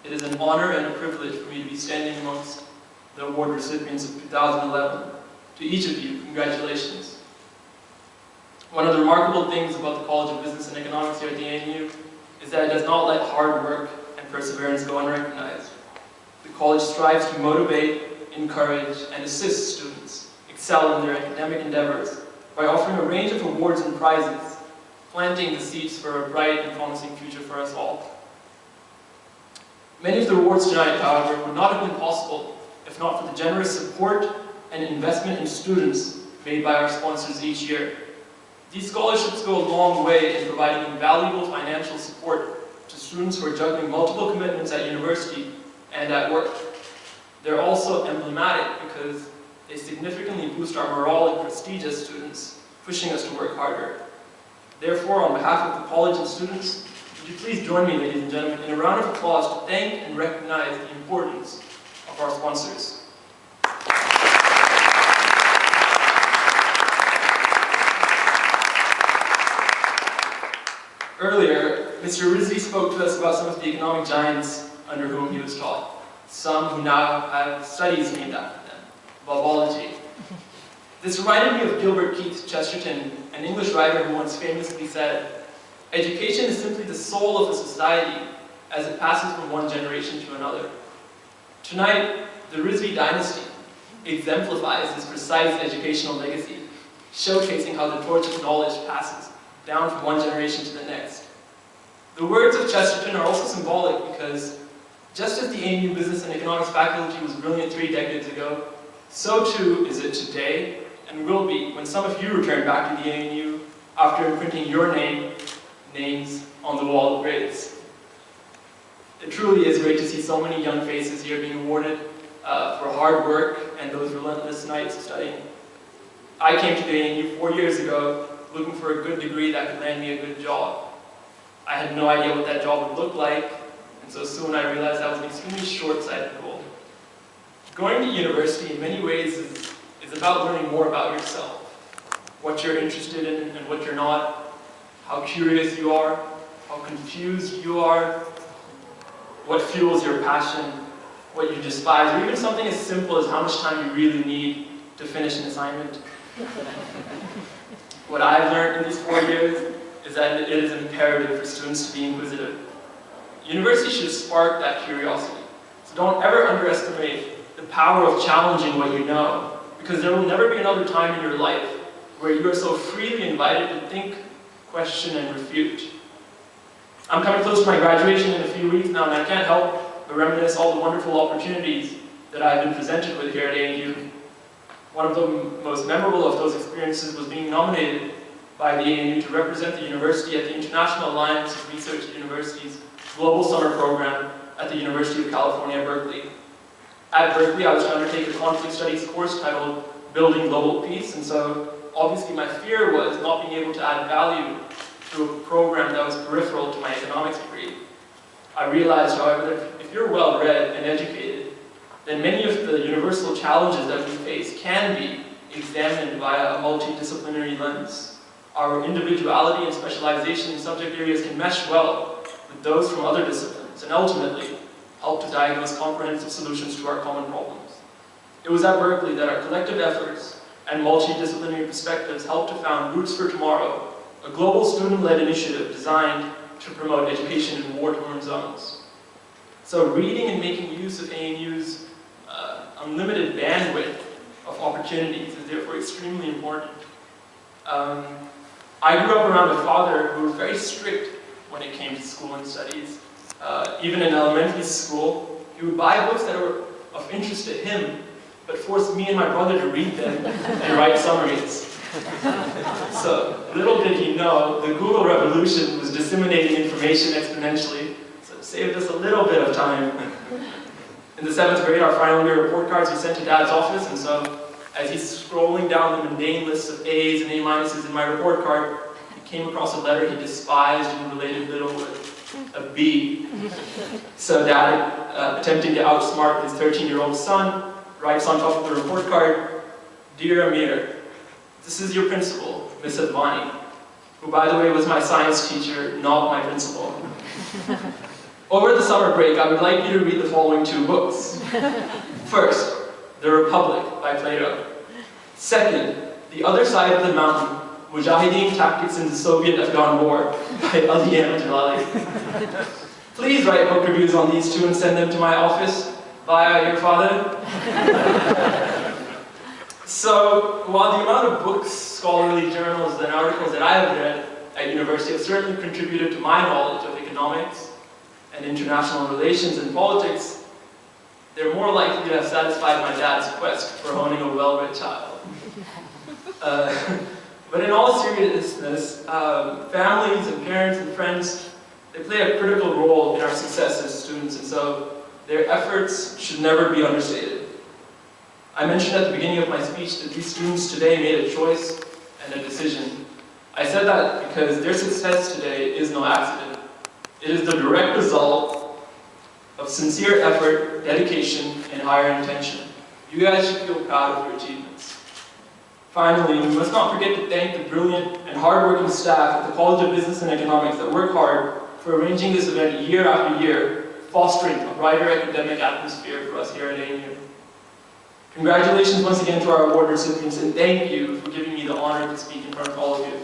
It is an honor and a privilege for me to be standing amongst the award recipients of 2011. To each of you, congratulations. One of the remarkable things about the College of Business and Economics here at the ANU is that it does not let hard work and perseverance go unrecognized. The college strives to motivate, encourage, and assist students excel in their academic endeavors by offering a range of awards and prizes, planting the seeds for a bright and promising future for us all. Many of the awards tonight, however, would not have been possible if not for the generous support and investment in students made by our sponsors each year. These scholarships go a long way in providing invaluable financial support to students who are juggling multiple commitments at university and at work. They're also emblematic because they significantly boost our morale and prestige as students, pushing us to work harder. Therefore, on behalf of the college and students, would you please join me, ladies and gentlemen, in a round of applause to thank and recognize the importance of our sponsors. Earlier, Mr. Rizvi spoke to us about some of the economic giants under whom he was taught, some who now have studies named after them, Bobology. This reminded me of Gilbert Keith Chesterton, an English writer who once famously said, "Education is simply the soul of a society as it passes from one generation to another." Tonight, the Rizvi dynasty exemplifies this precise educational legacy, showcasing how the torch of knowledge passes down from one generation to the next. The words of Chesterton are also symbolic because just as the ANU Business and Economics faculty was brilliant 3 decades ago, so too is it today and will be when some of you return back to the ANU after imprinting your names on the wall of grades. It truly is great to see so many young faces here being awarded for hard work and those relentless nights of studying. I came to the ANU 4 years ago looking for a good degree that could land me a good job. I had no idea what that job would look like, and so soon I realized that was an extremely short-sighted goal. Going to university in many ways is about learning more about yourself, what you're interested in and what you're not, how curious you are, how confused you are, what fuels your passion, what you despise, or even something as simple as how much time you really need to finish an assignment. What I've learned in these 4 years is that it is imperative for students to be inquisitive. University should spark that curiosity. So don't ever underestimate the power of challenging what you know, because there will never be another time in your life where you are so freely invited to think, question, and refute. I'm coming close to my graduation in a few weeks now, and I can't help but reminisce all the wonderful opportunities that I've been presented with here at ANU. One of the most memorable of those experiences was being nominated by the ANU to represent the university at the International Alliance of Research Universities Global Summer Program at the University of California, Berkeley. At Berkeley, I was to undertake a conflict studies course titled Building Global Peace, and so obviously my fear was not being able to add value to a program that was peripheral to my economics degree. I realized, however, that if you're well-read and educated, then many of the universal challenges that we face can be examined via a multidisciplinary lens. Our individuality and specialization in subject areas can mesh well with those from other disciplines and ultimately help to diagnose comprehensive solutions to our common problems. It was at Berkeley that our collective efforts and multidisciplinary perspectives helped to found Roots for Tomorrow, a global student-led initiative designed to promote education in war-torn zones. So reading and making use of ANU's unlimited bandwidth of opportunities is therefore extremely important. I grew up around a father who was very strict when it came to school and studies. Even in elementary school, he would buy books that were of interest to him, but forced me and my brother to read them and write summaries. So little did he know, the Google revolution was disseminating information exponentially, so it saved us a little bit of time. In the 7th grade, our final year report cards were sent to Dad's office, and so as he's scrolling down the mundane lists of A's and A-minuses in my report card, he came across a letter he despised and related little with a B. So Dad, attempting to outsmart his 13-year-old son, writes on top of the report card, "Dear Amir, this is your principal, Miss Advani," who, by the way, was my science teacher, not my principal. Over the summer break, I would like you to read the following 2 books. First, The Republic by Plato. Second, The Other Side of the Mountain, Mujahideen Tactics in the Soviet-Afghan War by Amir Jilani. Please write book reviews on these 2 and send them to my office via your father. So, while the amount of books, scholarly journals, and articles that I have read at university have certainly contributed to my knowledge of economics and international relations and politics, they're more likely to have satisfied my dad's quest for owning a well-read child. But in all seriousness, families and parents and friends, they play a critical role in our success as students, and so their efforts should never be understated. I mentioned at the beginning of my speech that these students today made a choice and a decision. I said that because their success today is no accident. It is the direct result of sincere effort, dedication, and higher intention. You guys should feel proud of your achievements. Finally, we must not forget to thank the brilliant and hardworking staff at the College of Business and Economics that work hard for arranging this event year after year, fostering a brighter academic atmosphere for us here at ANU. Congratulations once again to our award recipients, and thank you for giving me the honor to speak in front of all of you.